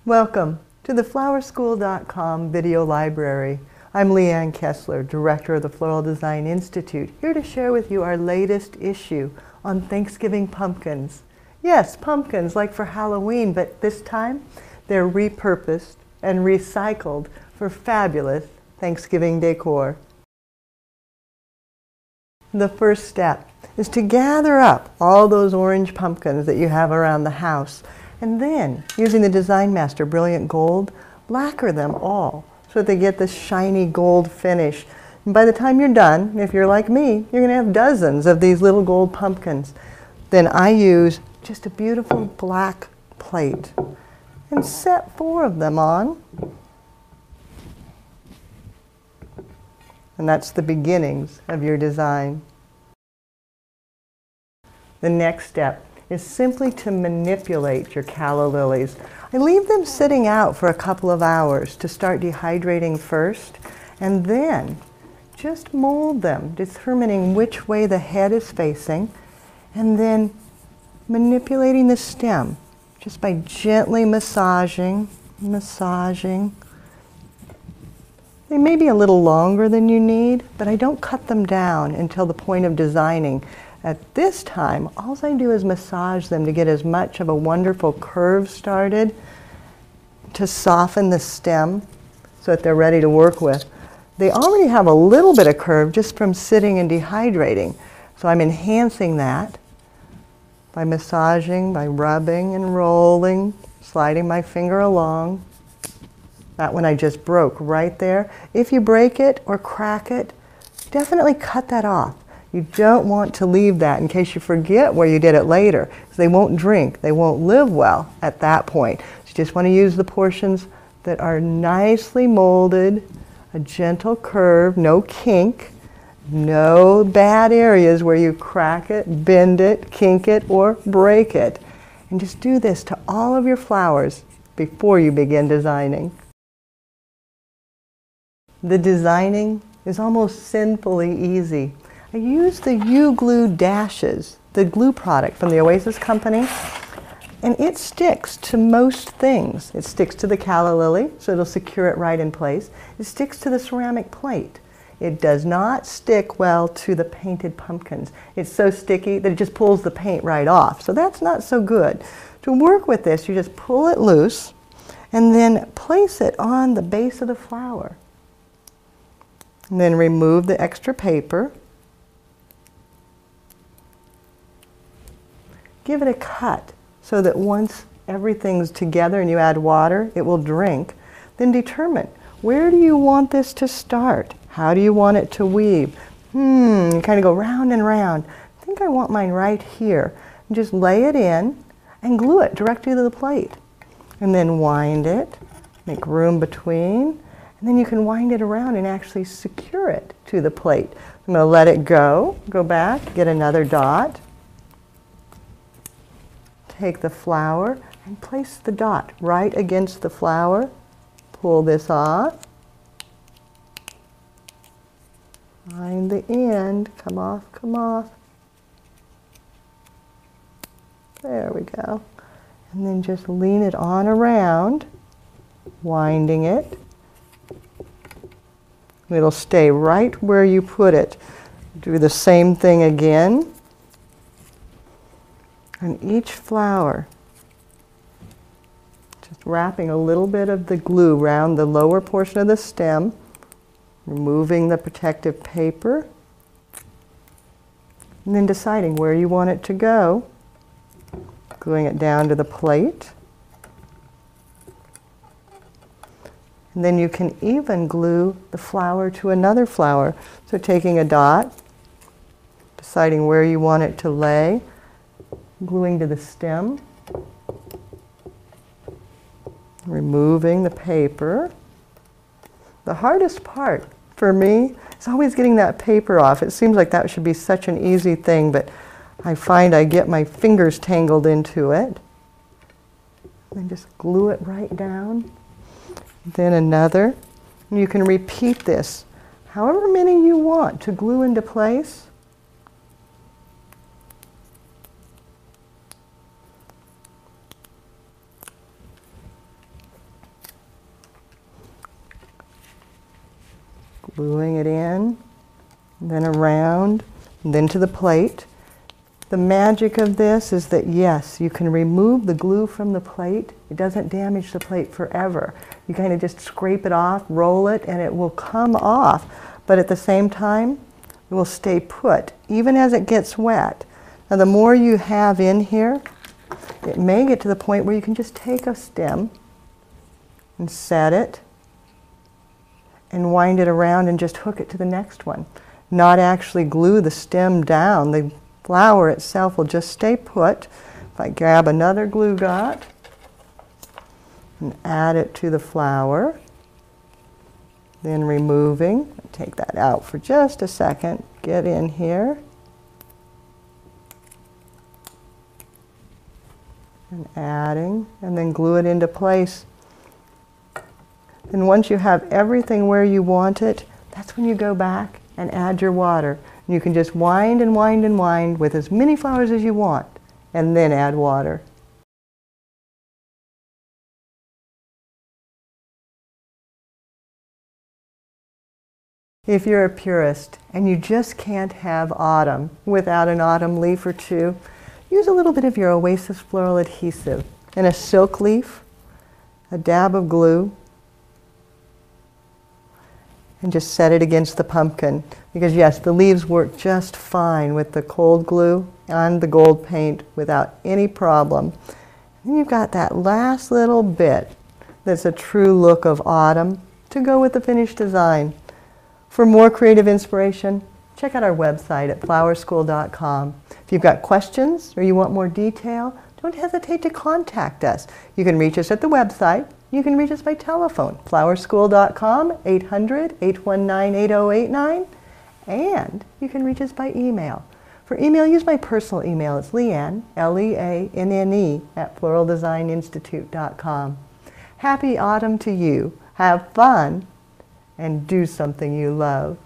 Welcome to the flowerschool.com video library. I'm Leanne Kessler, Director of the Floral Design Institute, here to share with you our latest issue on Thanksgiving pumpkins. Yes, pumpkins like for Halloween, but this time they're repurposed and recycled for fabulous Thanksgiving decor. The first step is to gather up all those orange pumpkins that you have around the house, and then, using the Design Master Brilliant Gold, lacquer them all so that they get this shiny gold finish. And by the time you're done, if you're like me, you're going to have dozens of these little gold pumpkins. Then I use just a beautiful black plate and set 4 of them on. And that's the beginnings of your design. The next step is simply to manipulate your calla lilies. I leave them sitting out for a couple of hours to start dehydrating first, and then just mold them, determining which way the head is facing, and then manipulating the stem just by gently massaging. They may be a little longer than you need, but I don't cut them down until the point of designing. At this time, all I do is massage them to get as much of a wonderful curve started, to soften the stem so that they're ready to work with. They already have a little bit of curve just from sitting and dehydrating, so I'm enhancing that by massaging, by rubbing and rolling, sliding my finger along. That one I just broke right there. If you break it or crack it, definitely cut that off. You don't want to leave that in case you forget where you did it later, because they won't drink, they won't live well at that point. So you just want to use the portions that are nicely molded, a gentle curve, no kink, no bad areas where you crack it, bend it, kink it, or break it. And just do this to all of your flowers before you begin designing. The designing is almost sinfully easy. I use the U-Glue dashes, the glue product from the Oasis company, and it sticks to most things. It sticks to the calla lily, so it'll secure it right in place. It sticks to the ceramic plate. It does not stick well to the painted pumpkins. It's so sticky that it just pulls the paint right off, so that's not so good. To work with this, you just pull it loose and then place it on the base of the flower. And then remove the extra paper. Give it a cut so that once everything's together and you add water, it will drink. Then determine, where do you want this to start? How do you want it to weave? You kind of go round and round. I think I want mine right here. And just lay it in and glue it directly to the plate. And then wind it, make room between, and then you can wind it around and actually secure it to the plate. I'm going to let it go back, get another dot. Take the flower and place the dot right against the flower. Pull this off. Find the end. Come off, come off. There we go. And then just lean it on around, winding it. It'll stay right where you put it. Do the same thing again. On each flower, just wrapping a little bit of the glue around the lower portion of the stem, removing the protective paper, and then deciding where you want it to go, gluing it down to the plate. And then you can even glue the flower to another flower. So taking a dot, deciding where you want it to lay, gluing to the stem, removing the paper. The hardest part for me is always getting that paper off. It seems like that should be such an easy thing, but I find I get my fingers tangled into it. And just glue it right down. Then another. And you can repeat this however many you want to glue into place. gluing it in, then around, and then to the plate. The magic of this is that, yes, you can remove the glue from the plate. It doesn't damage the plate forever. You kind of just scrape it off, roll it, and it will come off. But at the same time, it will stay put, even as it gets wet. Now, the more you have in here, it may get to the point where you can just take a stem and set it and wind it around and just hook it to the next one. Not actually glue the stem down. The flower itself will just stay put. If I grab another glue dot and add it to the flower, then removing, take that out for just a second, get in here, and adding, and then glue it into place. And once you have everything where you want it, that's when you go back and add your water. And you can just wind and wind and wind with as many flowers as you want, and then add water. If you're a purist and you just can't have autumn without an autumn leaf or two, use a little bit of your Oasis Floral Adhesive and a silk leaf, a dab of glue, and just set it against the pumpkin. Because yes, the leaves work just fine with the cold glue and the gold paint without any problem. And you've got that last little bit that's a true look of autumn to go with the finished design. For more creative inspiration, check out our website at flowerschool.com. If you've got questions or you want more detail, don't hesitate to contact us. You can reach us at the website. You can reach us by telephone, flowerschool.com, 800-819-8089, and you can reach us by email. For email, use my personal email. It's Leanne, Leanne, at floraldesigninstitute.com. Happy autumn to you. Have fun and do something you love.